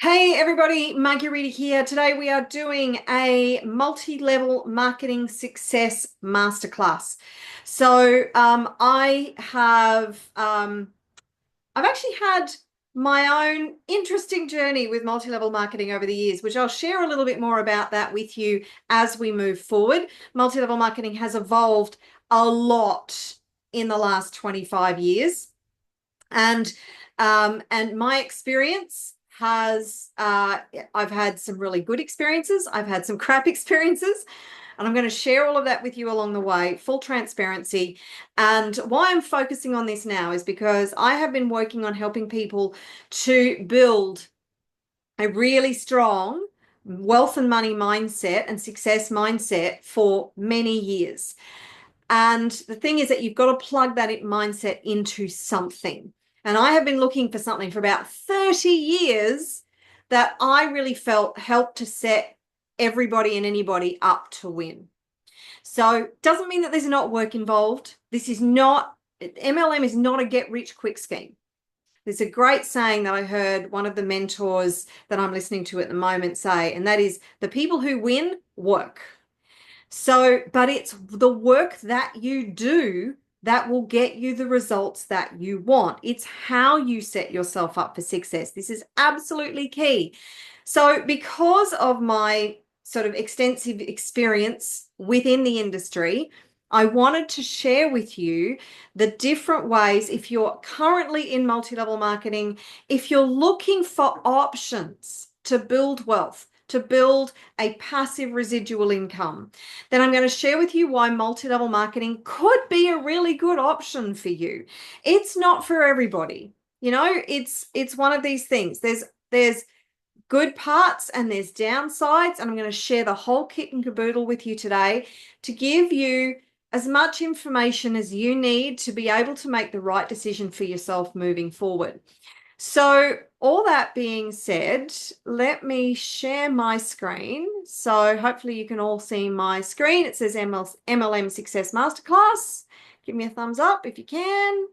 Hey everybody, Marguerita here. Today we are doing a multi-level marketing success masterclass. I've actually had my own interesting journey with multi-level marketing over the years, which I'll share a little bit more about that with you as we move forward. Multi-level marketing has evolved a lot in the last 25 years. And my experience has I've had some really good experiences, I've had some crap experiences, and I'm going to share all of that with you along the way, full transparency. And why I'm focusing on this now is because I have been working on helping people to build a really strong wealth and money mindset and success mindset for many years. And the thing is that you've got to plug that mindset into something. And I have been looking for something for about 30 years that I really felt helped to set everybody and anybody up to win. So it doesn't mean that there's not work involved. MLM is not a get rich quick scheme. There's a great saying that I heard one of the mentors that I'm listening to at the moment say, and that is the people who win work. But it's the work that you do that will get you the results that you want. It's how you set yourself up for success. This is absolutely key. So because of my sort of extensive experience within the industry, I wanted to share with you the different ways, if you're currently in multi-level marketing, if you're looking for options to build wealth, to build a passive residual income, then I'm going to share with you why multi-level marketing could be a really good option for you. It's not for everybody. It's one of these things. There's good parts and there's downsides, and I'm going to share the whole kit and caboodle with you today to give you as much information as you need to be able to make the right decision for yourself moving forward. So all that being said, let me share my screen. So hopefully you can all see my screen. It says MLM Success Masterclass. Give me a thumbs up if you can.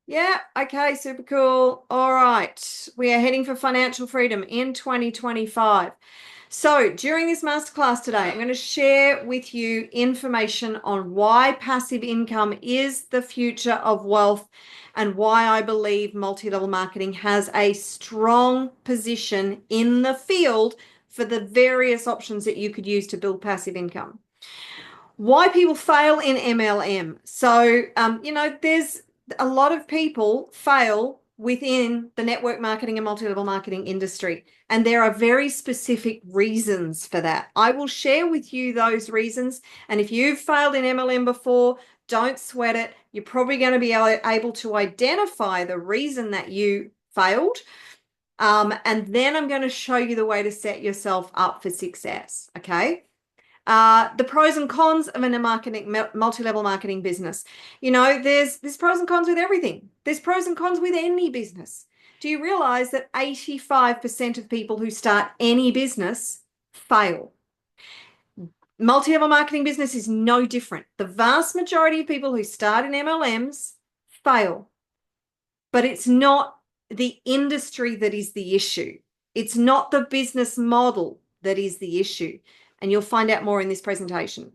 Yeah, okay, super cool. All right, we are heading for financial freedom in 2025. So during this masterclass today, I'm going to share with you information on why passive income is the future of wealth and why I believe multi-level marketing has a strong position in the field for the various options that you could use to build passive income. Why people fail in MLM. So, there's a lot of people fail within the network marketing and multi-level marketing industry. And there are very specific reasons for that. I will share with you those reasons. And if you've failed in MLM before, don't sweat it. You're probably going to be able to identify the reason that you failed. And then I'm going to show you the way to set yourself up for success. Okay. The pros and cons of a multi-level marketing business. There's pros and cons with everything. There's pros and cons with any business. Do you realize that 85% of people who start any business fail? Multi-level marketing business is no different. The vast majority of people who start in MLMs fail, but it's not the industry that is the issue. It's not the business model that is the issue. And you'll find out more in this presentation.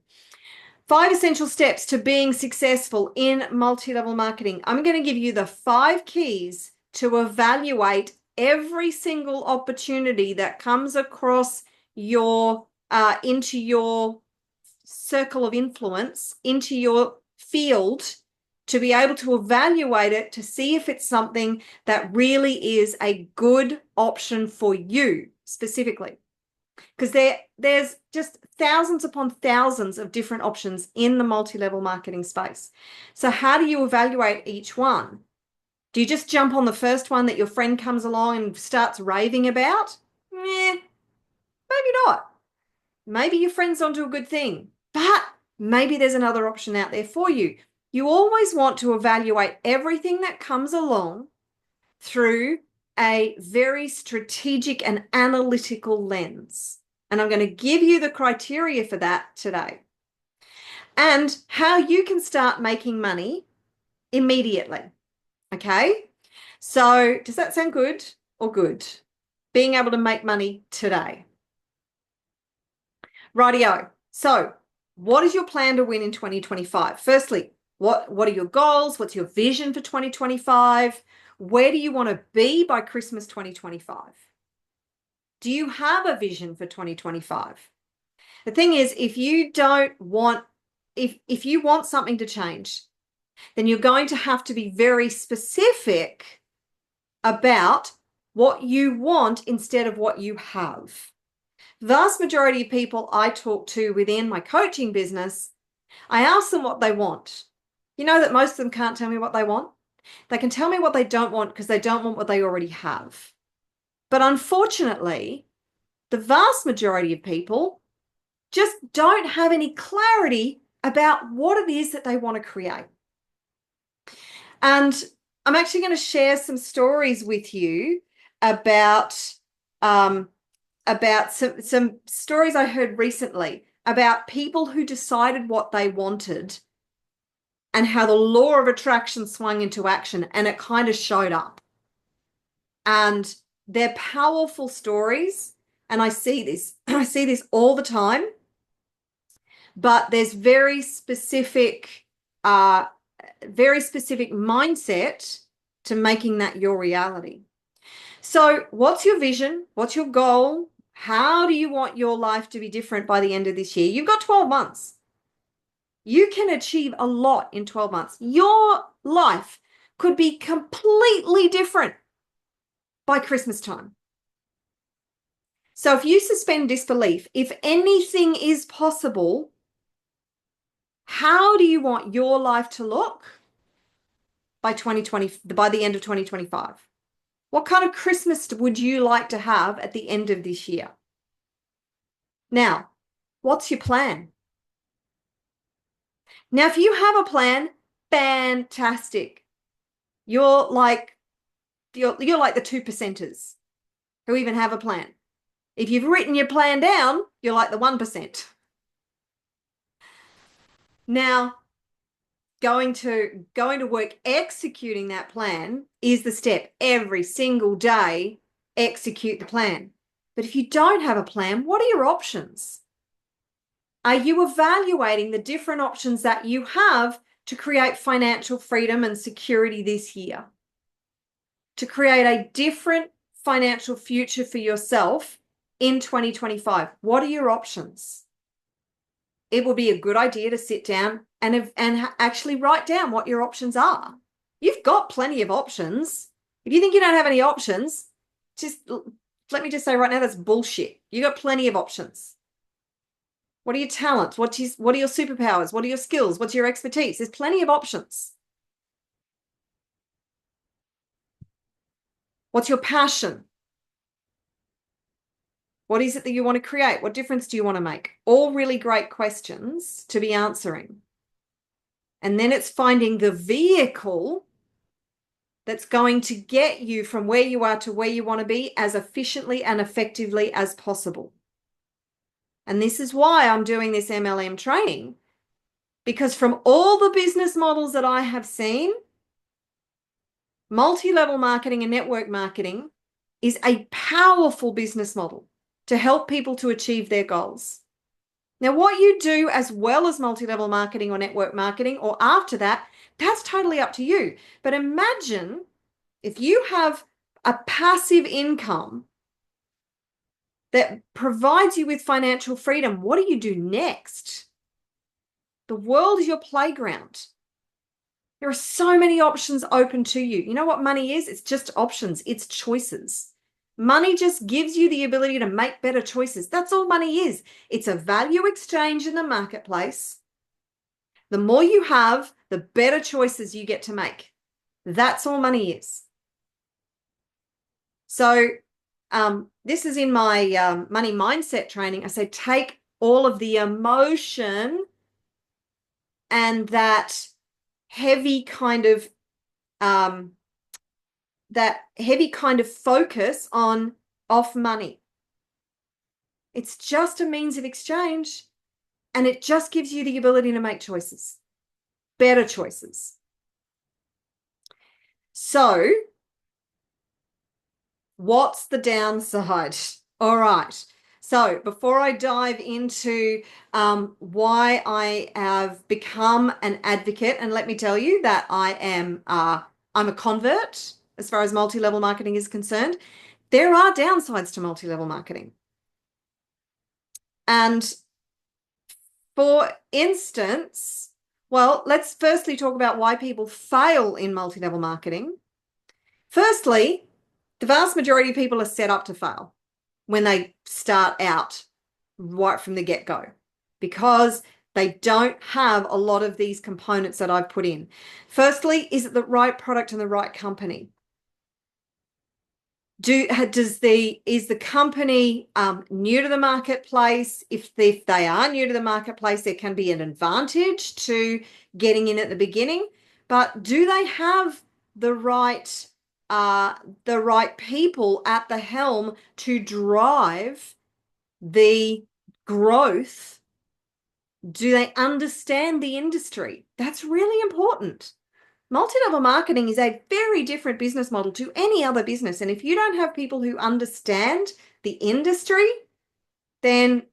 5 essential steps to being successful in multi-level marketing. I'm going to give you the 5 keys to evaluate every single opportunity that comes across into your circle of influence, into your field, to be able to evaluate it, to see if it's something that really is a good option for you specifically. Because there's just thousands upon thousands of different options in the multi-level marketing space. So how do you evaluate each one? Do you just jump on the first one that your friend comes along and starts raving about? Maybe not. Maybe your friend's onto a good thing, but maybe there's another option out there for you. You always want to evaluate everything that comes along through a very strategic and analytical lens. And I'm going to give you the criteria for that today. And how you can start making money immediately. Okay? So does that sound good? or good? Being able to make money today. Rightio. So what is your plan to win in 2025? Firstly, what are your goals? What's your vision for 2025? Where do you want to be by Christmas 2025? Do you have a vision for 2025? The thing is, if you want something to change, then you're going to have to be very specific about what you want instead of what you have. Vast majority of people I talk to within my coaching business, I ask them what they want. You know that most of them can't tell me what they want? They can tell me what they don't want because they don't want what they already have. But unfortunately, the vast majority of people just don't have any clarity about what it is that they want to create. And I'm actually going to share some stories with you about some stories I heard recently about people who decided what they wanted and how the law of attraction swung into action, and it kind of showed up. And they're powerful stories, and I see this all the time. But there's very specific mindset to making that your reality. So what's your vision? What's your goal? How do you want your life to be different by the end of this year? You've got 12 months. You can achieve a lot in 12 months. Your life could be completely different by Christmas time. So if you suspend disbelief, if anything is possible, how do you want your life to look by the end of 2025? What kind of Christmas would you like to have at the end of this year? Now, what's your plan? Now, if you have a plan, fantastic. You're like the 2%ers who even have a plan. If you've written your plan down, you're like the 1%. Now, going to work executing that plan is the step. Every single day, execute the plan. But if you don't have a plan, what are your options? Are you evaluating the different options that you have to create financial freedom and security this year? To create a different financial future for yourself in 2025? What are your options? It will be a good idea to sit down and actually write down what your options are. You've got plenty of options. If you think you don't have any options, let me just say right now, that's bullshit. You got plenty of options. What are your talents? What are your superpowers? What are your skills? What's your expertise? There's plenty of options. What's your passion? What is it that you want to create? What difference do you want to make? All really great questions to be answering. And then it's finding the vehicle that's going to get you from where you are to where you want to be as efficiently and effectively as possible. And this is why I'm doing this MLM training, because from all the business models that I have seen, multi-level marketing and network marketing is a powerful business model to help people to achieve their goals. Now, what you do as well as multi-level marketing or network marketing or after that, that's totally up to you. But imagine if you have a passive income that provides you with financial freedom, what do you do next? The world is your playground. There are so many options open to you. You know what money is? It's just options. It's choices. Money just gives you the ability to make better choices. That's all money is. It's a value exchange in the marketplace. The more you have, the better choices you get to make. That's all money is. So this is in my money mindset training. I say take all of the emotion and that heavy kind of focus off money. It's just a means of exchange, and it just gives you the ability to make choices, better choices. So What's the downside? All right. So before I dive into why I have become an advocate, and let me tell you that I'm a convert as far as multi-level marketing is concerned. There are downsides to multi-level marketing. And for instance, well, let's firstly talk about why people fail in multi-level marketing. Firstly, the vast majority of people are set up to fail when they start out right from the get-go because they don't have a lot of these components that I've put in. Firstly, is it the right product and the right company? Is the company new to the marketplace? If they are new to the marketplace, there can be an advantage to getting in at the beginning. But do they have the right people at the helm to drive the growth? Do they understand the industry? That's really important. Multi-level marketing is a very different business model to any other business. And if you don't have people who understand the industry, then,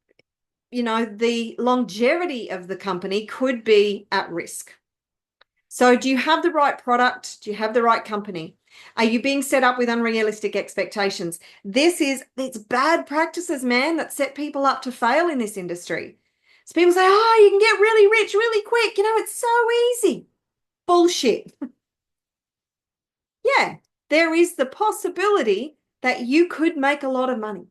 the longevity of the company could be at risk. So do you have the right product? Do you have the right company? Are you being set up with unrealistic expectations? It's bad practices, man, that set people up to fail in this industry. So people say, oh, you can get really rich really quick. It's so easy. Bullshit. Yeah, there is the possibility that you could make a lot of money.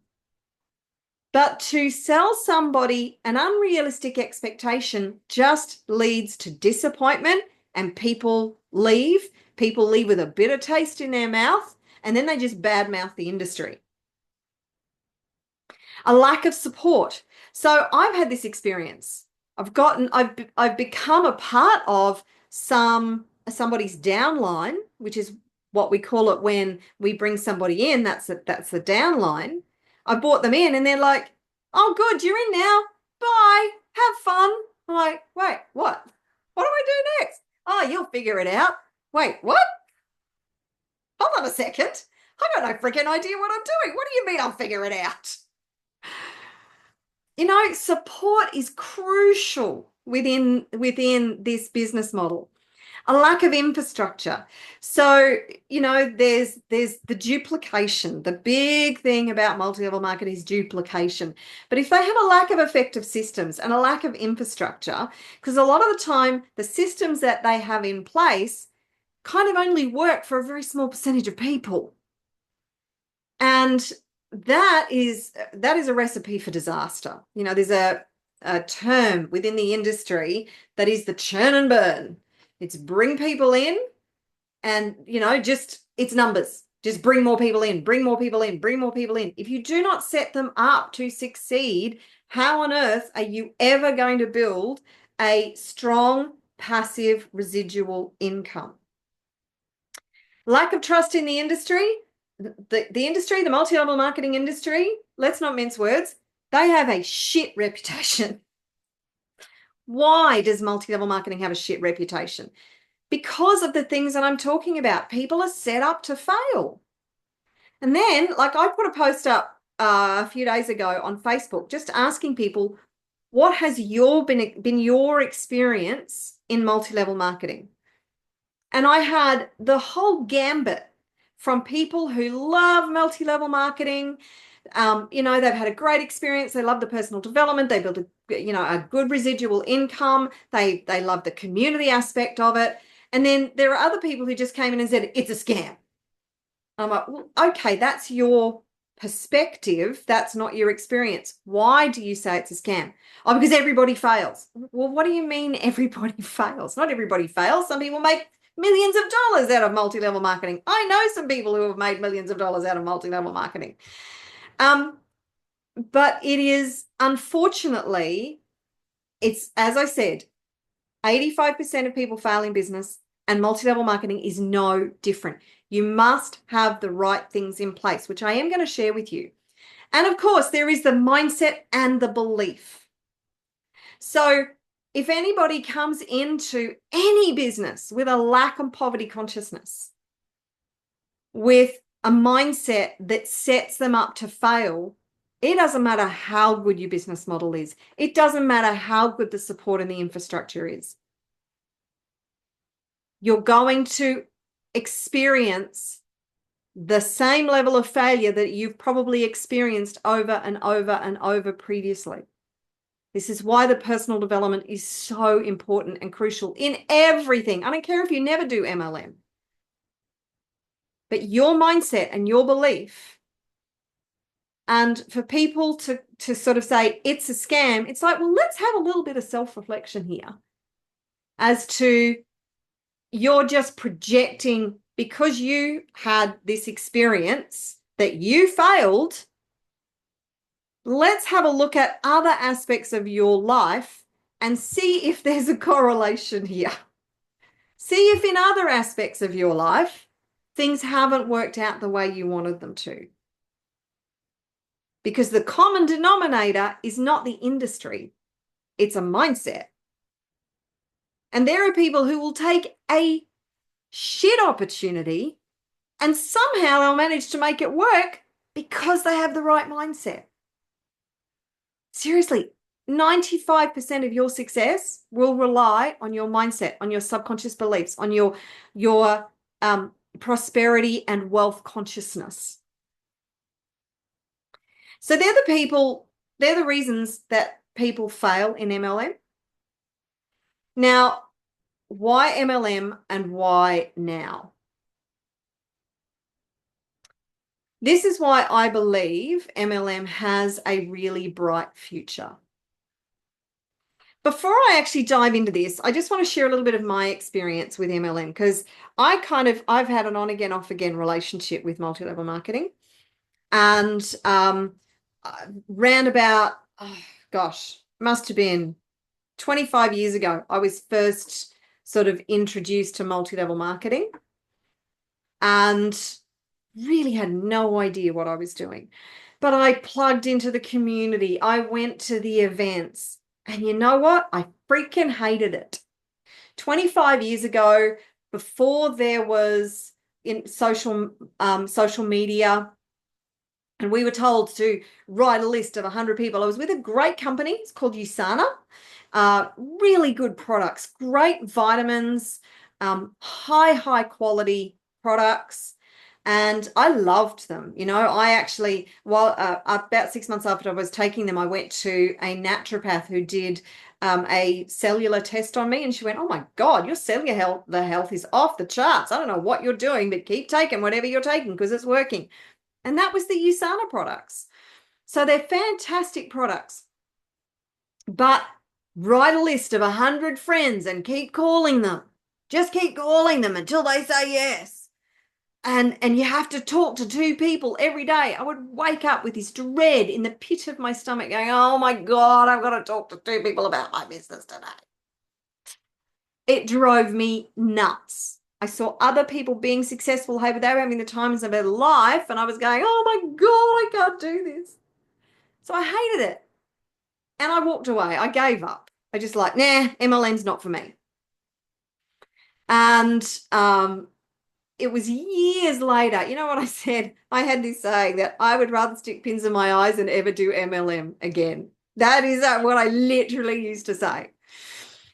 But to sell somebody an unrealistic expectation just leads to disappointment and people leave. People leave with a bitter taste in their mouth and then they just badmouth the industry. A lack of support. So I've had this experience. I've become a part of somebody's downline, which is what we call it when we bring somebody in. That's the downline. I brought them in and they're like, oh, good, you're in now. Bye. Have fun. I'm like, wait, what? What do I do next? Oh, you'll figure it out. Wait, what? Hold on a second. I got no freaking idea what I'm doing. What do you mean I'll figure it out? Support is crucial within this business model. A lack of infrastructure. So, there's the duplication. The big thing about multi-level marketing is duplication. But if they have a lack of effective systems and a lack of infrastructure, because a lot of the time the systems that they have in place kind of only work for a very small percentage of people. And that is a recipe for disaster. There's a term within the industry that is the churn and burn. It's bring people in and, it's numbers. Just bring more people in, bring more people in, bring more people in. If you do not set them up to succeed, how on earth are you ever going to build a strong, passive, residual income? Lack of trust in the industry. The industry, the multi-level marketing industry, let's not mince words, they have a shit reputation. Why does multi-level marketing have a shit reputation? Because of the things that I'm talking about. People are set up to fail. And then, like, I put a post up a few days ago on Facebook just asking people, what has been your experience in multi-level marketing? And I had the whole gambit from people who love multi-level marketing. They've had a great experience. They love the personal development. They build a good residual income. They love the community aspect of it. And then there are other people who just came in and said, it's a scam. I'm like, well, okay, that's your perspective. That's not your experience. Why do you say it's a scam? Oh, because everybody fails. Well, what do you mean everybody fails? Not everybody fails. Some people make millions of dollars out of multi-level marketing. I know some people who have made millions of dollars out of multi-level marketing. But it is, unfortunately, it's, as I said, 85% of people fail in business, and multi-level marketing is no different. You must have the right things in place, which I am going to share with you. And of course, there is the mindset and the belief. So if anybody comes into any business with a lack of poverty consciousness, with a mindset that sets them up to fail, it doesn't matter how good your business model is. It doesn't matter how good the support and the infrastructure is. You're going to experience the same level of failure that you've probably experienced over and over and over previously. This is why the personal development is so important and crucial in everything. I don't care if you never do MLM, but your mindset and your belief. And for people to sort of say it's a scam, it's like, well, let's have a little bit of self-reflection here as to you're just projecting because you had this experience that you failed. Let's have a look at other aspects of your life and see if there's a correlation here. See if in other aspects of your life, things haven't worked out the way you wanted them to. Because the common denominator is not the industry, it's a mindset. And there are people who will take a shit opportunity and somehow they'll manage to make it work because they have the right mindset. Seriously, 95% of your success will rely on your mindset, on your subconscious beliefs, on your prosperity and wealth consciousness. So they're the reasons that people fail in MLM. Now, why MLM and why now? This is why I believe MLM has a really bright future. Before I actually dive into this, I just want to share a little bit of my experience with MLM because I've had an on again, off again relationship with multi-level marketing. And round about, must have been 25 years ago, I was first sort of introduced to multi-level marketing and really had no idea what I was doing. But I plugged into the community. I went to the events. And you know what? I freaking hated it. 25 years ago, before there was in social media, and we were told to write a list of 100 people. I was with a great company. It's called USANA. Really good products, great vitamins, high quality products. And I loved them. You know, I actually, about 6 months after I was taking them, I went to a naturopath who did a cellular test on me. And she went, oh my God, your cellular health is off the charts. I don't know what you're doing, but keep taking whatever you're taking because it's working. And that was the USANA products. So they're fantastic products. But write a list of 100 friends and keep calling them. Just keep calling them until they say yes. And you have to talk to 2 people every day. I would wake up with this dread in the pit of my stomach going, oh my God, I've got to talk to 2 people about my business today. It drove me nuts. I saw other people being successful. They were having the times of their life. And I was going, oh my God, I can't do this. So I hated it. And I walked away. I gave up. I just like, nah, MLM's not for me. And it was years later. You know what I said? I had this saying that I would rather stick pins in my eyes than ever do MLM again. That is what I literally used to say.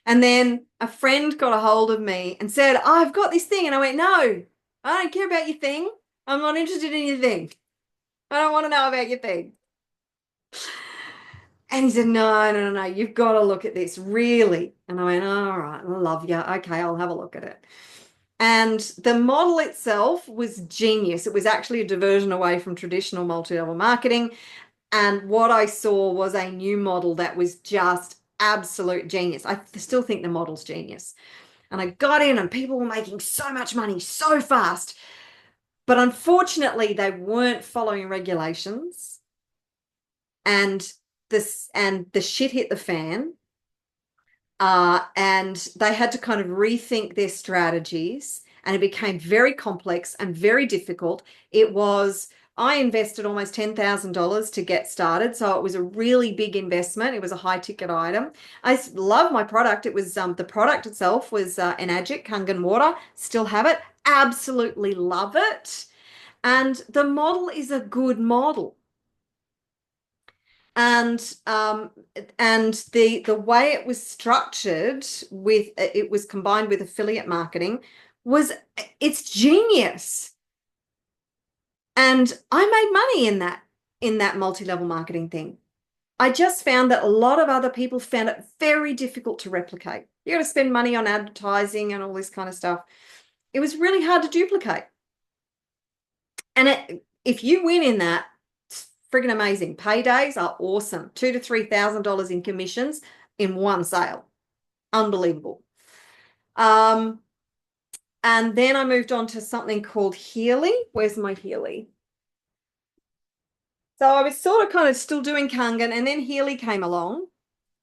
And then a friend got a hold of me and said, oh, I've got this thing. And I went, no, I don't care about your thing. I'm not interested in your thing. I don't want to know about your thing. And he said, no, you've got to look at this, really. And I went, all right, I love you. Okay, I'll have a look at it. And the model itself was genius. It was actually a diversion away from traditional multi-level marketing. And what I saw was a new model that was just absolute genius. I still think the model's genius. And I got in and people were making so much money so fast. But unfortunately, they weren't following regulations. And the shit hit the fan. And they had to kind of rethink their strategies. And it became very complex and very difficult. I invested almost $10,000 to get started. So it was a really big investment. It was a high ticket item. I love my product. It was, the product itself was Enagic Kangen water. Still have it. Absolutely love it. And the model is a good model. And the way it was structured with it was combined with affiliate marketing was it's genius. And I made money in that multi-level marketing thing. I just found that a lot of other people found it very difficult to replicate. You got to spend money on advertising and all this kind of stuff. It was really hard to duplicate. And if you win in that, it's friggin' amazing. Paydays are awesome. $2,000 to $3,000 in commissions in one sale. Unbelievable. And then I moved on to something called Healy. Where's my Healy? So I was sort of kind of still doing Kangen, and then Healy came along.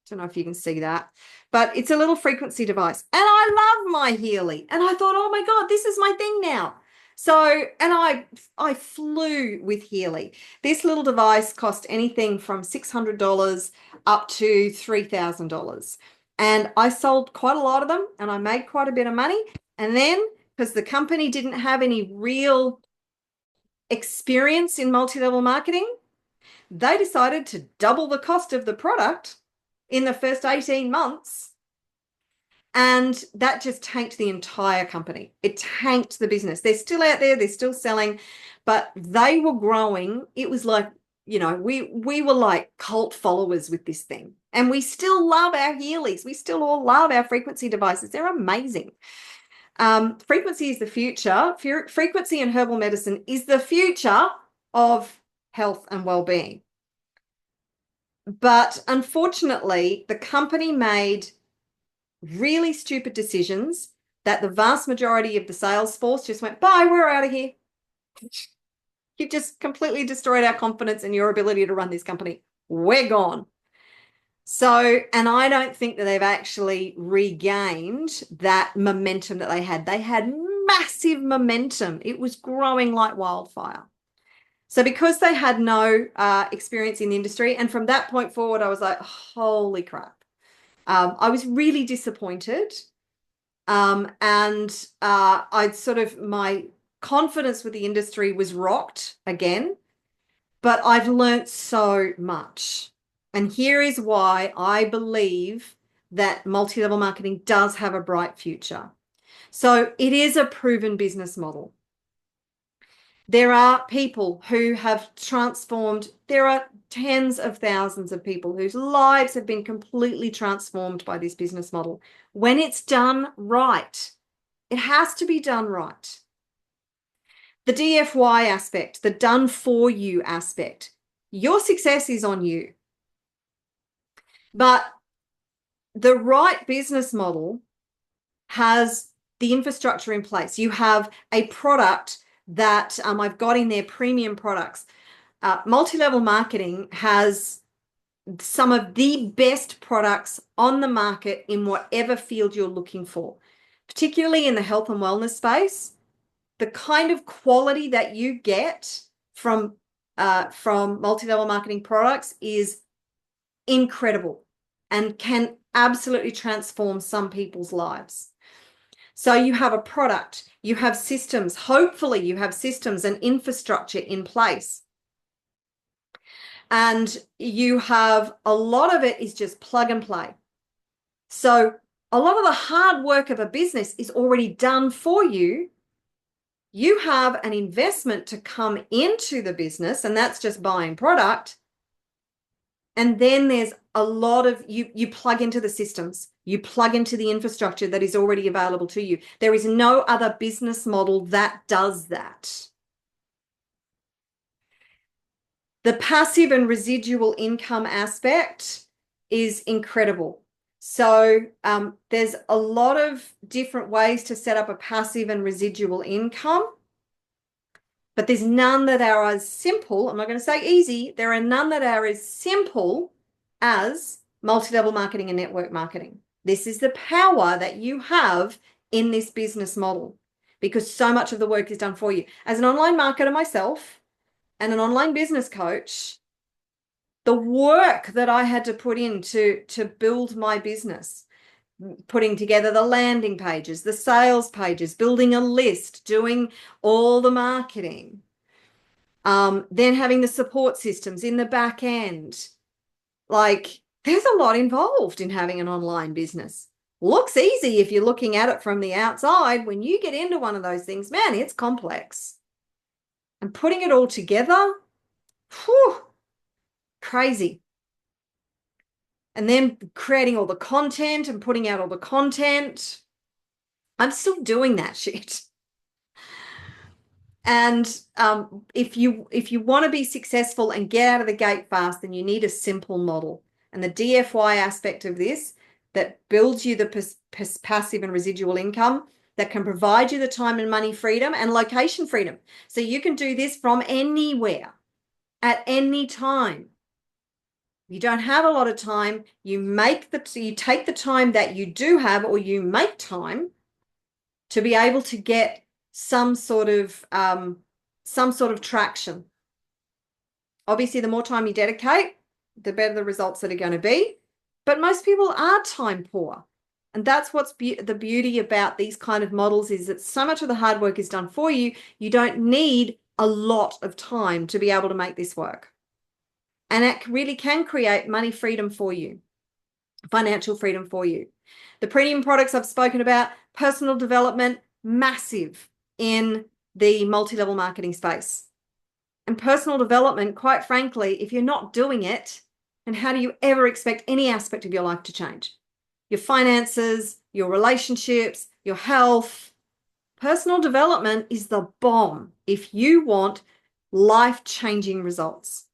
Don't know if you can see that, but it's a little frequency device. And I love my Healy. And I thought, oh my God, this is my thing now. So, and I flew with Healy. This little device cost anything from $600 up to $3,000. And I sold quite a lot of them and I made quite a bit of money. And then, because the company didn't have any real experience in multi-level marketing, they decided to double the cost of the product in the first 18 months. And that just tanked the entire company. It tanked the business. They're still out there, they're still selling, but they were growing. It was like, you know, we were like cult followers with this thing. And we still love our Heelys. We still all love our frequency devices. They're amazing. Frequency is the future. Frequency and herbal medicine is the future of health and well-being. But unfortunately, the company made really stupid decisions that the vast majority of the sales force just went, bye, we're out of here. You've just completely destroyed our confidence in your ability to run this company. We're gone. So, and I don't think that they've actually regained that momentum that they had. They had massive momentum. It was growing like wildfire. So because they had no experience in the industry, and from that point forward, I was like, holy crap. I was really disappointed. And I'd sort of, my confidence with the industry was rocked again, but I've learnt so much. And here is why I believe that multi-level marketing does have a bright future. So it is a proven business model. There are people who have transformed. There are tens of thousands of people whose lives have been completely transformed by this business model. When it's done right, it has to be done right. The DFY aspect, the done for you aspect, your success is on you. But the right business model has the infrastructure in place. You have a product that I've got in there, premium products. Multi-level marketing has some of the best products on the market in whatever field you're looking for, particularly in the health and wellness space. The kind of quality that you get from multi-level marketing products is incredible and can absolutely transform some people's lives. So you have a product, you have systems, hopefully you have systems and infrastructure in place. And you have a lot of it is just plug and play. So a lot of the hard work of a business is already done for you. You have an investment to come into the business, and that's just buying product. And then there's a lot of, you plug into the systems, you plug into the infrastructure that is already available to you. There is no other business model that does that. The passive and residual income aspect is incredible. So there's a lot of different ways to set up a passive and residual income, but there's none that are as simple. I'm not going to say easy. There are none that are as simple as multi-level marketing and network marketing. This is the power that you have in this business model because so much of the work is done for you. As an online marketer myself and an online business coach, the work that I had to put in to build my business, putting together the landing pages, the sales pages, building a list, doing all the marketing, Then having the support systems in the back end. Like, there's a lot involved in having an online business. Looks easy if you're looking at it from the outside. When you get into one of those things, man, it's complex. And putting it all together, whew, crazy. And then creating all the content and putting out all the content. I'm still doing that shit. And if you want to be successful and get out of the gate fast, then you need a simple model. And the DFY aspect of this that builds you the passive and residual income that can provide you the time and money freedom and location freedom. So you can do this from anywhere at any time. You don't have a lot of time. You take the time that you do have, or you make time to be able to get some sort of traction. Obviously, the more time you dedicate, the better the results that are going to be. But most people are time poor. And that's what's the beauty about these kind of models, is that so much of the hard work is done for you. You don't need a lot of time to be able to make this work. And it really can create money freedom for you, financial freedom for you. The premium products I've spoken about, personal development, massive in the multi-level marketing space. And personal development, quite frankly, if you're not doing it, then how do you ever expect any aspect of your life to change? Your finances, your relationships, your health. Personal development is the bomb if you want life-changing results.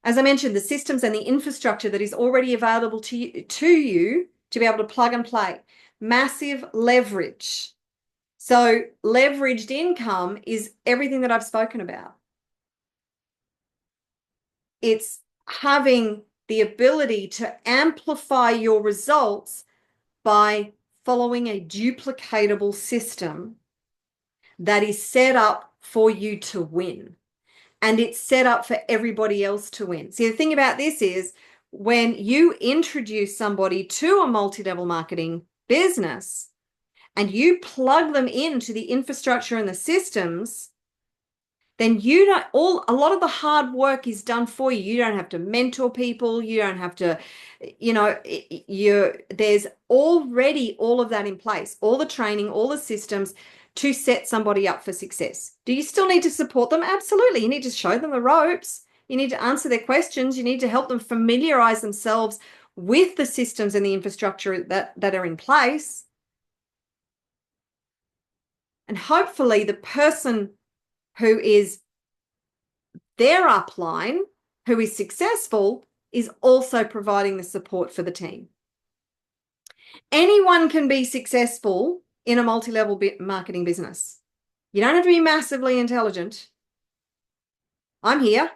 As I mentioned, the systems and the infrastructure that is already available to you to be able to plug and play. Massive leverage. So leveraged income is everything that I've spoken about. It's having the ability to amplify your results by following a duplicatable system that is set up for you to win. And it's set up for everybody else to win. See, the thing about this is when you introduce somebody to a multi-level marketing business and you plug them into the infrastructure and the systems, then a lot of the hard work is done for you. You don't have to mentor people. You don't have to, there's already all of that in place, all the training, all the systems to set somebody up for success. Do you still need to support them? Absolutely. You need to show them the ropes. You need to answer their questions. You need to help them familiarize themselves with the systems and the infrastructure that are in place. And hopefully the person who is their upline, who is successful, is also providing the support for the team. Anyone can be successful in a multi-level marketing business. You don't have to be massively intelligent. I'm here.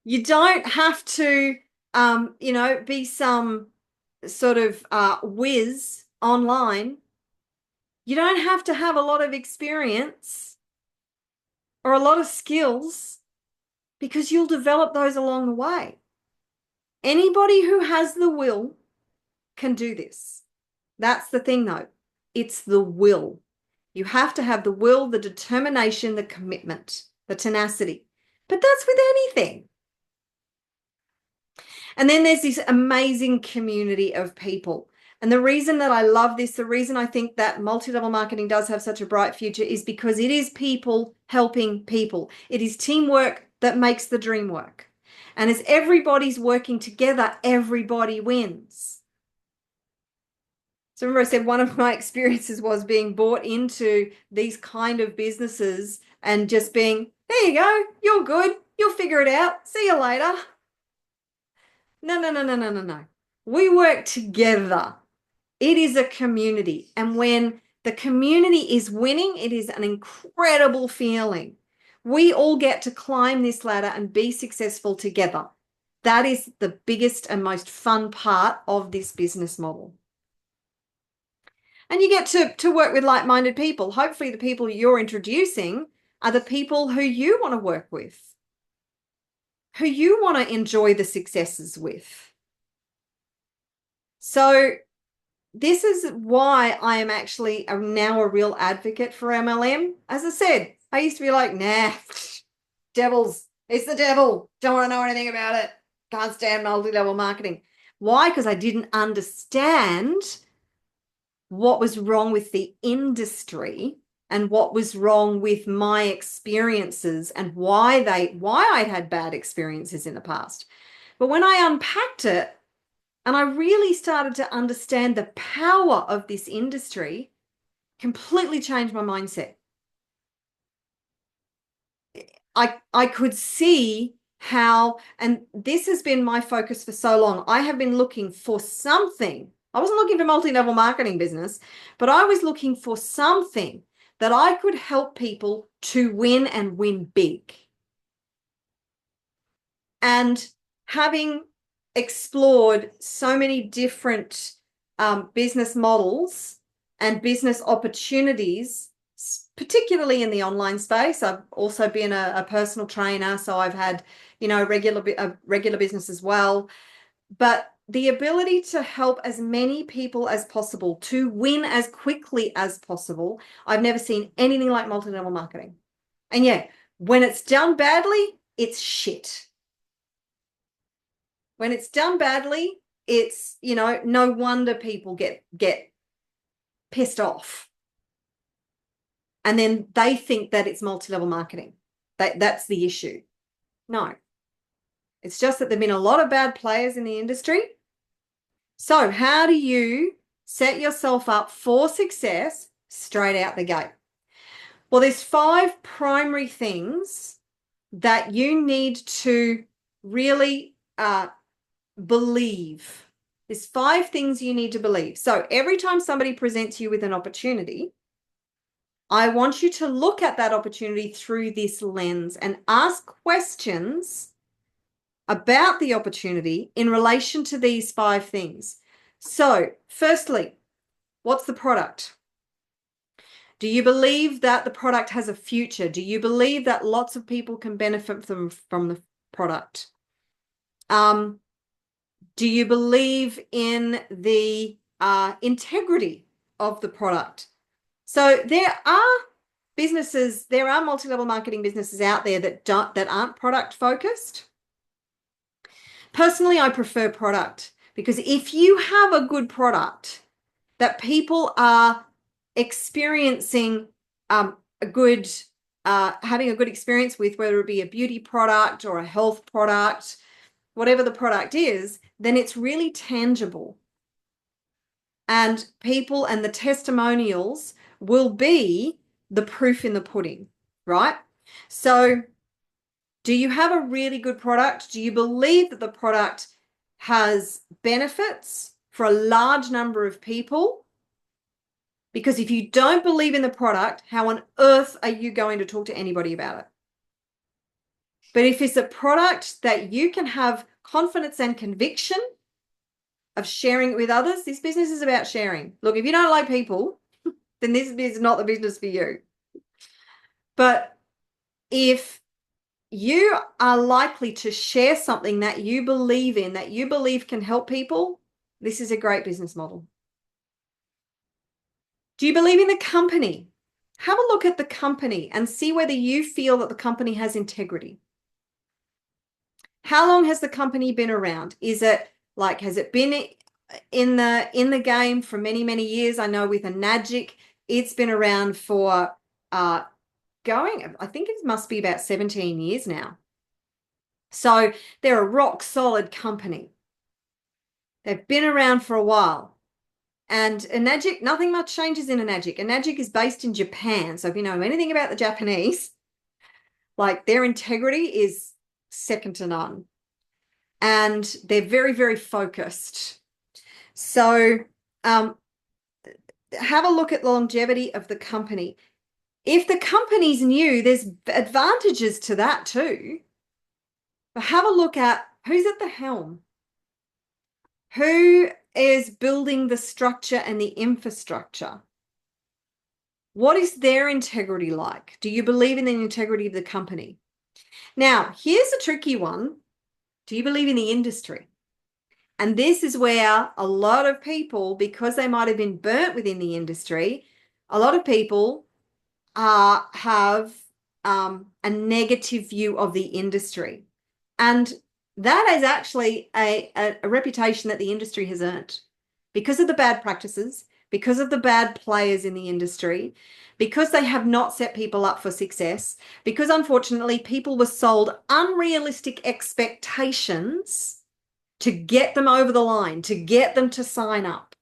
You don't have to, be some sort of whiz online. You don't have to have a lot of experience or a lot of skills, because you'll develop those along the way. Anybody who has the will can do this. That's the thing, though. It's the will. You have to have the will, the determination, the commitment, the tenacity. But that's with anything. And then there's this amazing community of people. And the reason that I love this, the reason I think that multi-level marketing does have such a bright future, is because it is people helping people. It is teamwork that makes the dream work. And as everybody's working together, everybody wins. So remember I said one of my experiences was being brought into these kind of businesses and just being, there you go, you're good, you'll figure it out, see you later. No. We work together. It is a community. And when the community is winning, it is an incredible feeling. We all get to climb this ladder and be successful together. That is the biggest and most fun part of this business model. And you get to work with like-minded people. Hopefully the people you're introducing are the people who you want to work with, who you want to enjoy the successes with. So this is why I am actually now a real advocate for MLM. As I said, I used to be like, nah, devils, it's the devil. Don't want to know anything about it. Can't stand multi-level marketing. Why? Because I didn't understand what was wrong with the industry and what was wrong with my experiences and why I'd had bad experiences in the past. But when I unpacked it and I really started to understand the power of this industry, completely changed my mindset. I could see how, and this has been my focus for so long. I have been looking for something. I wasn't looking for multi-level marketing business, but I was looking for something that I could help people to win and win big. And having explored so many different business models and business opportunities, particularly in the online space. I've also been a personal trainer, so I've had, a regular business as well. But the ability to help as many people as possible to win as quickly as possible, I've never seen anything like multi-level marketing. And yeah, when it's done badly, it's shit. When it's done badly, it's, no wonder people get pissed off. And then they think that it's multi-level marketing. That's the issue. No. It's just that there've been a lot of bad players in the industry. So how do you set yourself up for success straight out the gate? Well, there's 5 primary things that you need to really believe. There's 5 things you need to believe. So every time somebody presents you with an opportunity, I want you to look at that opportunity through this lens and ask questions about the opportunity in relation to these 5 things. So, firstly, what's the product? Do you believe that the product has a future? Do you believe that lots of people can benefit from the product? Do you believe in the integrity of the product? So there are multi-level marketing businesses out there that aren't product focused. Personally, I prefer product because if you have a good product that people are experiencing having a good experience with, whether it be a beauty product or a health product, whatever the product is, then it's really tangible. And people and the testimonials will be the proof in the pudding, right? So do you have a really good product? Do you believe that the product has benefits for a large number of people? Because if you don't believe in the product, how on earth are you going to talk to anybody about it? But if it's a product that you can have confidence and conviction of sharing it with others, this business is about sharing. Look, if you don't like people, then this is not the business for you. But if you are likely to share something that you believe in, that you believe can help people, this is a great business model. Do you believe in the company? Have a look at the company and see whether you feel that the company has integrity. How long has the company been around? Has it been in the game for many, many years? I know with Enagic, it's been around for I think it must be about 17 years now. So they're a rock solid company. They've been around for a while. And Enagic, nothing much changes in Enagic. Enagic is based in Japan. So if you know anything about the Japanese, like their integrity is second to none. And they're very, very focused. So have a look at the longevity of the company. If the company's new, there's advantages to that too. But have a look at who's at the helm. Who is building the structure and the infrastructure? What is their integrity like? Do you believe in the integrity of the company? Now, here's a tricky one. Do you believe in the industry? And this is where a lot of people, because they might have been burnt within the industry, a lot of people have a negative view of the industry. And that is actually a reputation that the industry has earned because of the bad practices, because of the bad players in the industry, because they have not set people up for success, because unfortunately people were sold unrealistic expectations to get them over the line, to get them to sign up.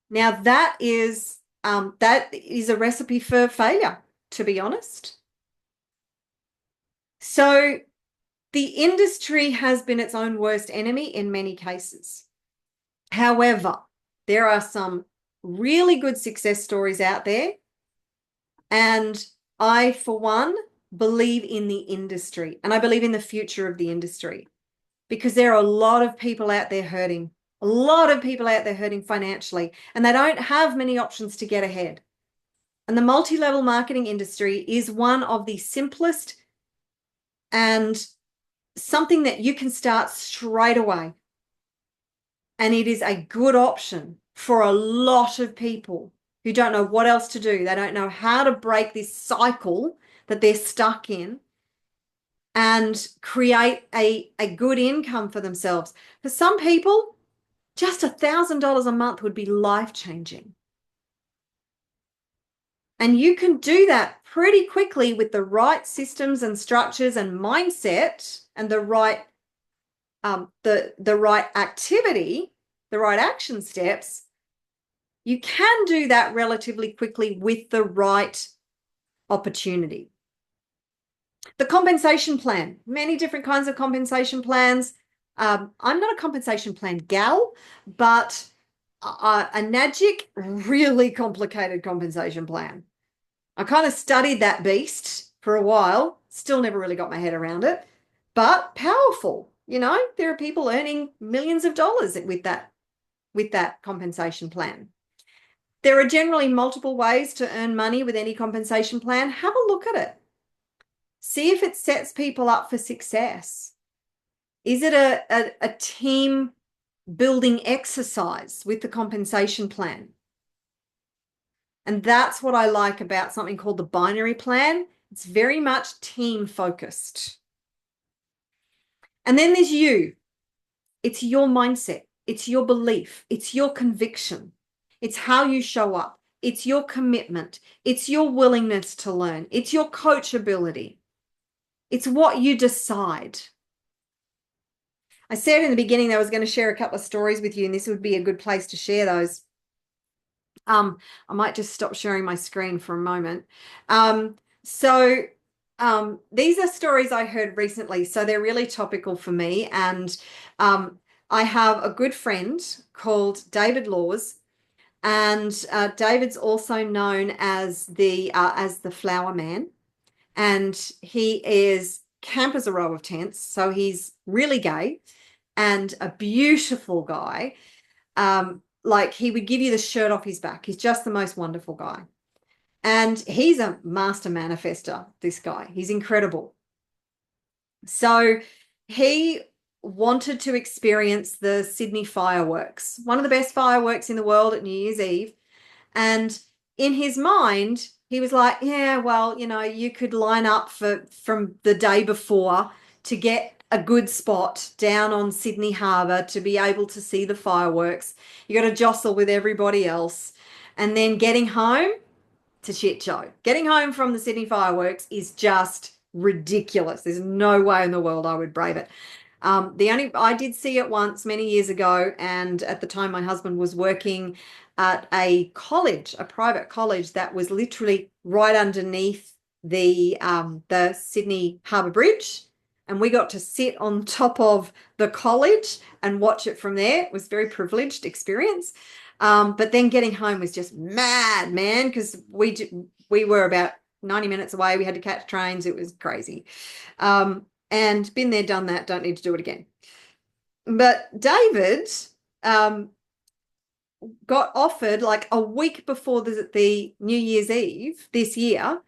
Now that is a recipe for failure, to be honest. So the industry has been its own worst enemy in many cases. However, there are some really good success stories out there. And I, for one, believe in the industry and I believe in the future of the industry because there are a lot of people out there hurting, a lot of people out there hurting financially, and they don't have many options to get ahead. And the multi-level marketing industry is one of the simplest and something that you can start straight away. And it is a good option for a lot of people who don't know what else to do. They don't know how to break this cycle that they're stuck in and create a good income for themselves. For some people, just $1,000 a month would be life-changing. And you can do that pretty quickly with the right systems and structures and mindset and the right right activity, the right action steps. You can do that relatively quickly with the right opportunity. The compensation plan, many different kinds of compensation plans. I'm not a compensation plan gal, but a NAGIC, really complicated compensation plan. I kind of studied that beast for a while, still never really got my head around it, but powerful. You know, there are people earning millions of dollars with that compensation plan. There are generally multiple ways to earn money with any compensation plan. Have a look at it. See if it sets people up for success. Is it a team building exercise with the compensation plan? And that's what I like about something called the binary plan. It's very much team focused. And then there's you. It's your mindset. It's your belief. It's your conviction. It's how you show up. It's your commitment. It's your willingness to learn. It's your coachability. It's what you decide. I said in the beginning that I was going to share a couple of stories with you, and this would be a good place to share those. I might just stop sharing my screen for a moment. These are stories I heard recently, so they're really topical for me. And I have a good friend called David Laws, and David's also known as the Flower Man, and he is camp as a row of tents, so he's really gay and a beautiful guy. Like he would give you the shirt off his back. He's just the most wonderful guy. And he's a master manifester, this guy. He's incredible. So he wanted to experience the Sydney fireworks, one of the best fireworks in the world at New Year's Eve. And in his mind, he was like, yeah, well, you know, you could line up from the day before to get a good spot down on Sydney Harbour to be able to see the fireworks. You got to jostle with everybody else. And then getting home, it's a shit show. Getting home from the Sydney fireworks is just ridiculous. There's no way in the world I would brave it. I did see it once many years ago, and at the time my husband was working at a college, a private college that was literally right underneath the Sydney Harbour Bridge, and we got to sit on top of the college and watch it from there. It was a very privileged experience. But then getting home was just mad, man, because we were about 90 minutes away. We had to catch trains. It was crazy. And been there, done that, don't need to do it again. But David got offered like a week before the New Year's Eve this year.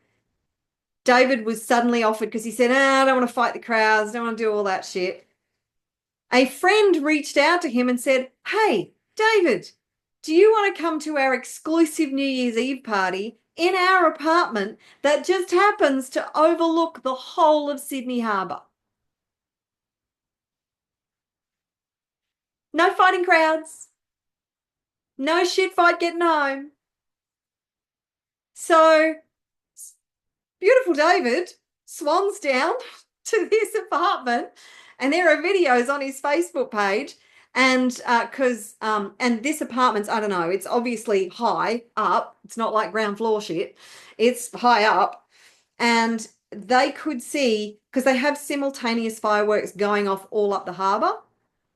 David was suddenly offered because he said, I don't want to fight the crowds, don't want to do all that shit. A friend reached out to him and said, "Hey, David, do you want to come to our exclusive New Year's Eve party in our apartment that just happens to overlook the whole of Sydney Harbour? No fighting crowds, no shit fight getting home." So beautiful David swans down to this apartment, and there are videos on his Facebook page. And and this apartment's, I don't know, it's obviously high up. It's not like ground floor shit. It's high up. And they could see, because they have simultaneous fireworks going off all up the harbour.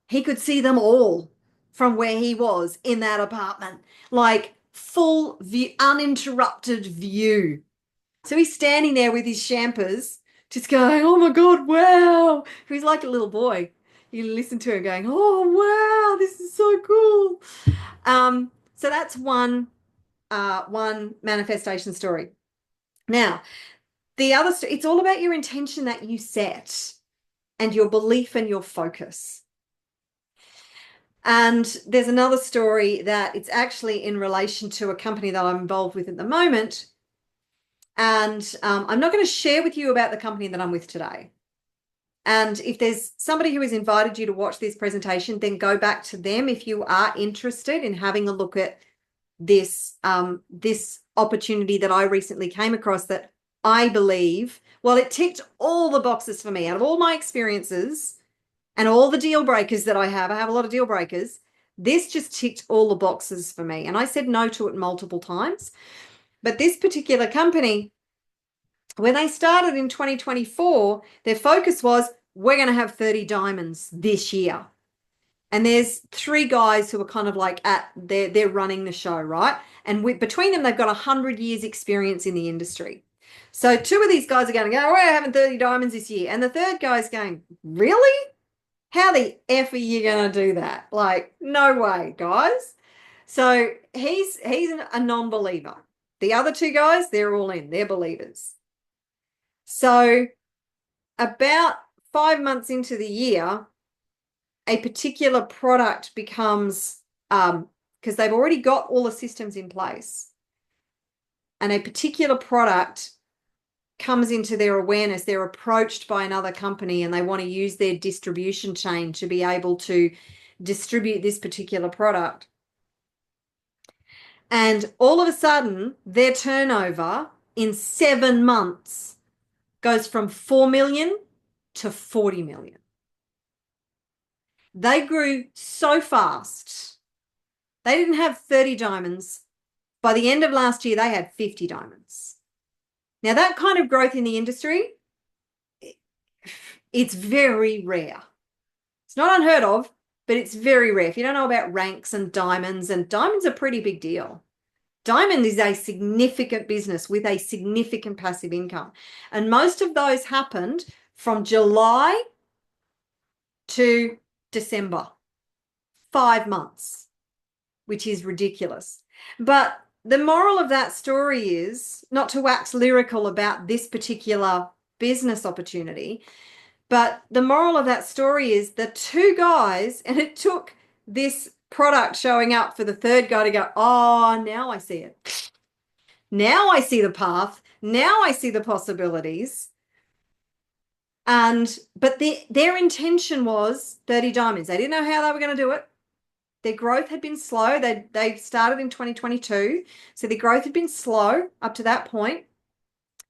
He could see them all from where he was in that apartment, like full view, uninterrupted view. So he's standing there with his champers, just going, "Oh my God, wow." He's like a little boy. You listen to him going, "Oh wow, this is so cool." So that's one manifestation story. Now, the other, it's all about your intention that you set and your belief and your focus. And there's another story that it's actually in relation to a company that I'm involved with at the moment. And I'm not going to share with you about the company that I'm with today. And if there's somebody who has invited you to watch this presentation, then go back to them if you are interested in having a look at this this opportunity that I recently came across that I believe, well, it ticked all the boxes for me out of all my experiences and all the deal breakers that I have. I have a lot of deal breakers. This just ticked all the boxes for me. And I said no to it multiple times. But this particular company, when they started in 2024, their focus was, we're going to have 30 diamonds this year. And there's three guys who are kind of like they're running the show, right? And between them, they've got 100 years experience in the industry. So two of these guys are going to go, "We're having 30 diamonds this year." And the third guy's going, "Really? How the F are you going to do that? Like, no way, guys." So he's a non-believer. The other two guys, they're all in. They're believers. So about 5 months into the year, a particular product becomes, because they've already got all the systems in place, and a particular product comes into their awareness. They're approached by another company and they want to use their distribution chain to be able to distribute this particular product. And all of a sudden, their turnover in 7 months goes from 4 million to 40 million. They grew so fast. They didn't have 30 diamonds. By the end of last year, they had 50 diamonds. Now, that kind of growth in the industry, it's very rare. It's not unheard of, but it's very rare. If you don't know about ranks and diamonds are a pretty big deal. Diamond is a significant business with a significant passive income. And most of those happened from July to December. 5 months, which is ridiculous. But the moral of that story is not to wax lyrical about this particular business opportunity, but the moral of that story is the two guys, and it took this product showing up for the third guy to go, "Oh, now I see it. Now I see the path. Now I see the possibilities." But their intention was 30 diamonds. They didn't know how they were going to do it. Their growth had been slow. They started in 2022. So their growth had been slow up to that point.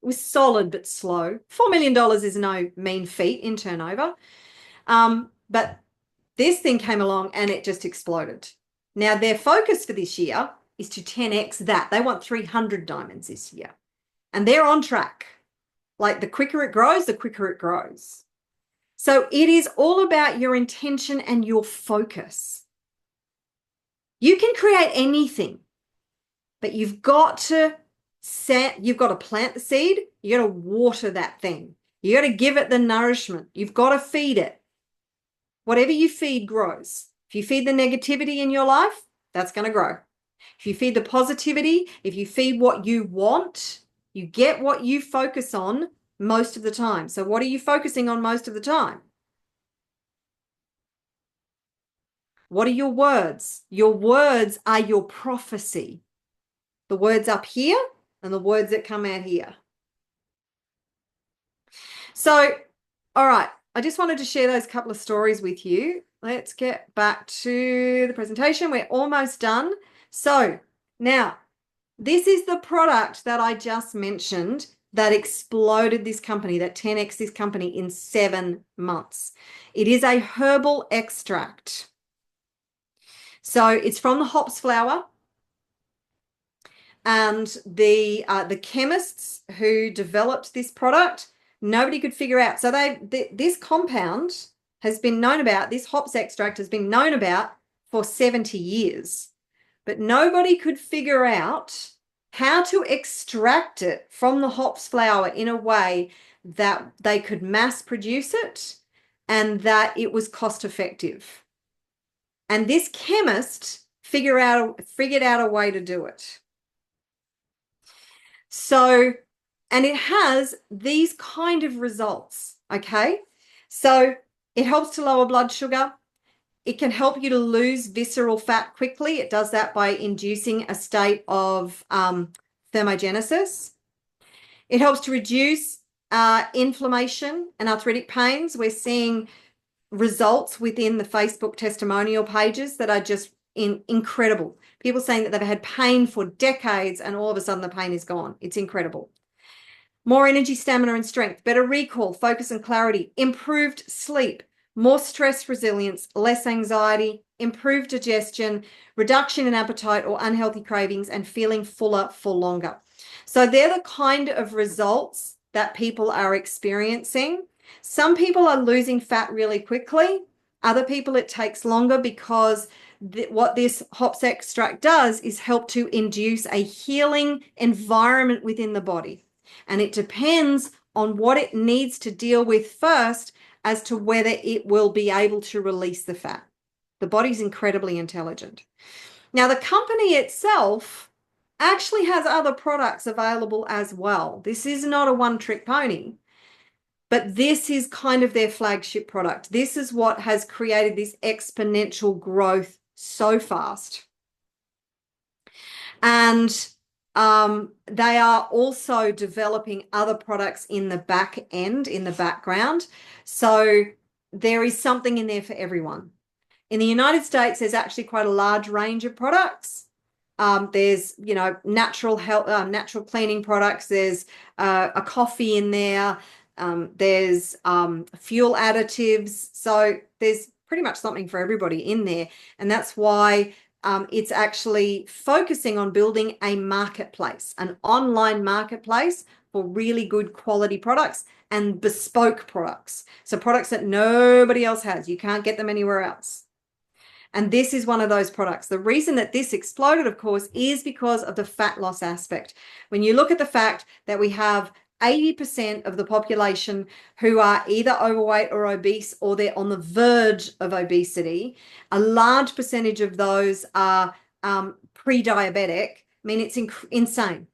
It was solid but slow. $4 million is no mean feat in turnover. But this thing came along and it just exploded. Now, their focus for this year is to 10x that. They want 300 diamonds this year. And they're on track. Like, the quicker it grows, the quicker it grows. So it is all about your intention and your focus. You can create anything, but you've got to plant the seed. You got to water that thing. You got to give it the nourishment. You've got to feed it. Whatever you feed grows. If you feed the negativity in your life, that's going to grow. If you feed the positivity, if you feed what you want, you get what you focus on most of the time. So what are you focusing on most of the time? What are your words? Your words are your prophecy. The words up here and the words that come out here. So, all right, I just wanted to share those couple of stories with you. Let's get back to the presentation. We're almost done. So now, this is the product that I just mentioned that exploded this company, that 10x this company in 7 months. It is a herbal extract. So it's from the hops flower. And the chemists who developed this product, nobody could figure out. So this compound has been known about, this hops extract has been known about for 70 years, but nobody could figure out how to extract it from the hops flower in a way that they could mass produce it and that it was cost effective. And this chemist figured out a way to do it. So, and it has these kind of results, okay? So it helps to lower blood sugar. It can help you to lose visceral fat quickly. It does that by inducing a state of thermogenesis. It helps to reduce inflammation and arthritic pains. We're seeing results within the Facebook testimonial pages that are just incredible. People saying that they've had pain for decades and all of a sudden the pain is gone. It's incredible. More energy, stamina, and strength, better recall, focus, and clarity, improved sleep, more stress resilience, less anxiety, improved digestion, reduction in appetite or unhealthy cravings, and feeling fuller for longer. So they're the kind of results that people are experiencing. Some people are losing fat really quickly. Other people, it takes longer because what this hops extract does is help to induce a healing environment within the body. And it depends on what it needs to deal with first as to whether it will be able to release the fat. The body's incredibly intelligent. Now, the company itself actually has other products available as well. This is not a one-trick pony, but this is kind of their flagship product. This is what has created this exponential growth so fast. And they are also developing other products in the back end, in the background. So there is something in there for everyone. In the United States, there's actually quite a large range of products. There's, natural health, natural cleaning products. There's a coffee in there. There's fuel additives. So there's pretty much something for everybody in there. And that's why it's actually focusing on building a marketplace, an online marketplace for really good quality products and bespoke products. So products that nobody else has. You can't get them anywhere else. And this is one of those products. The reason that this exploded, of course, is because of the fat loss aspect. When you look at the fact that we have 80% of the population who are either overweight or obese, or they're on the verge of obesity, a large percentage of those are pre-diabetic. I mean, it's insane.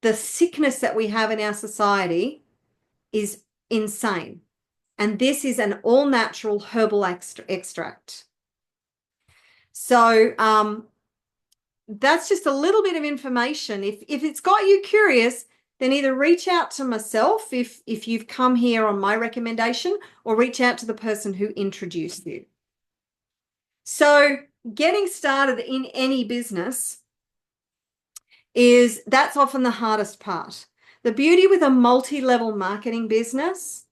The sickness that we have in our society is insane. And this is an all-natural herbal extract. So that's just a little bit of information. If it's got you curious, then either reach out to myself if you've come here on my recommendation, or reach out to the person who introduced you. So getting started in any business that's often the hardest part. The beauty with a multi-level marketing business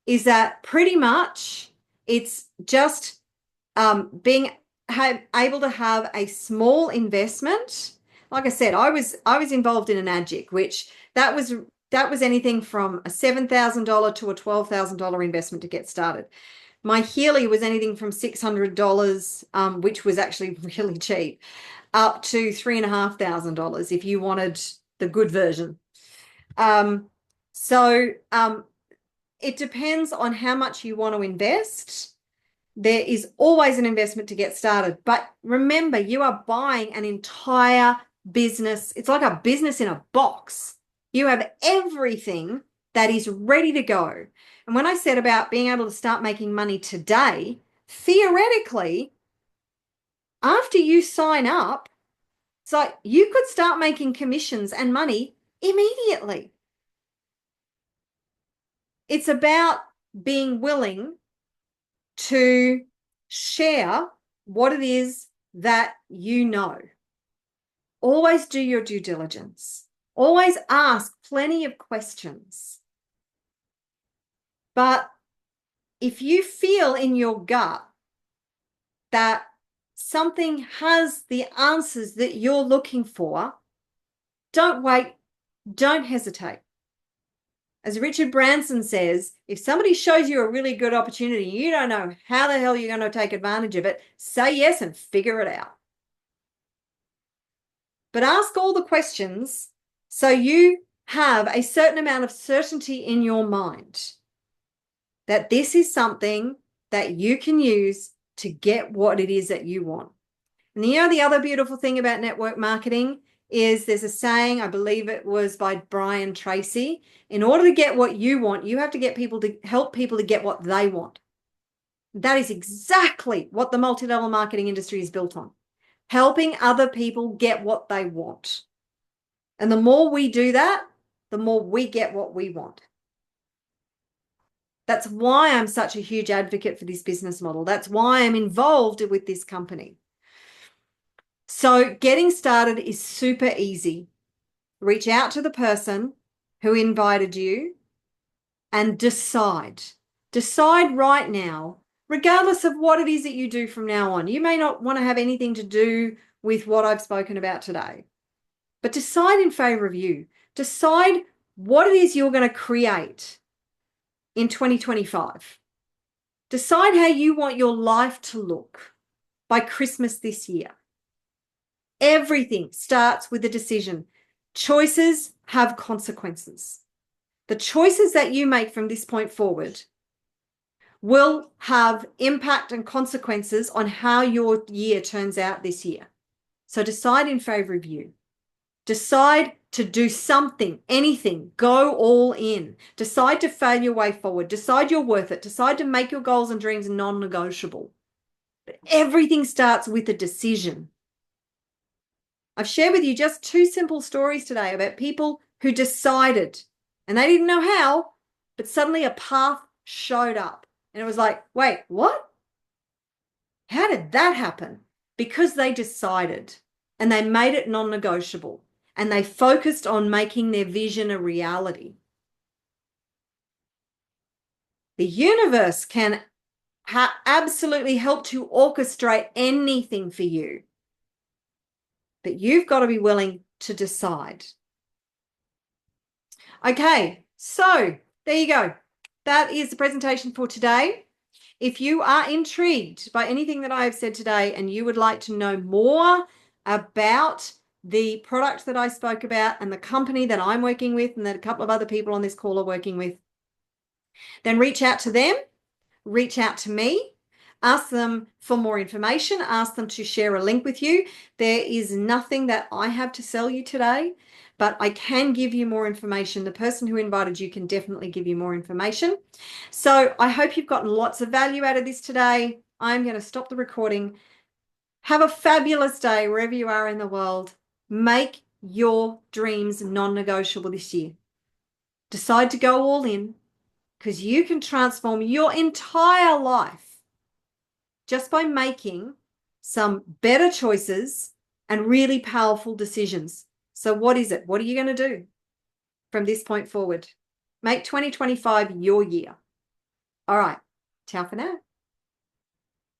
is that pretty much it's just being able to have a small investment. Like I said, I was involved in an ADGIC, which that was anything from a $7,000 to a $12,000 investment to get started. My Healy was anything from $600, which was actually really cheap, up to $3,500 if you wanted the good version. So it depends on how much you want to invest. There is always an investment to get started. But remember, you are buying an entire business. It's like a business in a box. You have everything that is ready to go. And when I said about being able to start making money today, theoretically, after you sign up, so you could start making commissions and money immediately. It's about being willing to share what it is that you know. Always do your due diligence. Always ask plenty of questions. But if you feel in your gut that something has the answers that you're looking for, don't wait, don't hesitate. As Richard Branson says, if somebody shows you a really good opportunity, you don't know how the hell you're going to take advantage of it, say yes and figure it out. But ask all the questions so you have a certain amount of certainty in your mind that this is something that you can use to get what it is that you want. And the other beautiful thing about network marketing is there's a saying, I believe it was by Brian Tracy, in order to get what you want, you have to get people to help people to get what they want. That is exactly what the multi-level marketing industry is built on, helping other people get what they want. And the more we do that, the more we get what we want. That's why I'm such a huge advocate for this business model. That's why I'm involved with this company. So getting started is super easy. Reach out to the person who invited you and decide. Decide right now, regardless of what it is that you do from now on. You may not want to have anything to do with what I've spoken about today, but decide in favor of you. Decide what it is you're going to create in 2025. Decide how you want your life to look by Christmas this year. Everything starts with a decision. Choices have consequences. The choices that you make from this point forward will have impact and consequences on how your year turns out this year. So decide in favor of you. Decide to do something, anything, go all in. Decide to fail your way forward. Decide you're worth it. Decide to make your goals and dreams non-negotiable. But everything starts with a decision. I've shared with you just 2 simple stories today about people who decided, and they didn't know how, but suddenly a path showed up. And it was like, wait, what? How did that happen? Because they decided and they made it non-negotiable and they focused on making their vision a reality. The universe can absolutely help to orchestrate anything for you. But you've got to be willing to decide. Okay, so there you go. That is the presentation for today. If you are intrigued by anything that I have said today and you would like to know more about the product that I spoke about and the company that I'm working with and that a couple of other people on this call are working with, then reach out to them, reach out to me. Ask them for more information. Ask them to share a link with you. There is nothing that I have to sell you today, but I can give you more information. The person who invited you can definitely give you more information. So I hope you've gotten lots of value out of this today. I'm going to stop the recording. Have a fabulous day wherever you are in the world. Make your dreams non-negotiable this year. Decide to go all in because you can transform your entire life just by making some better choices and really powerful decisions. So what is it? What are you going to do from this point forward? Make 2025 your year. All right. Ciao for now.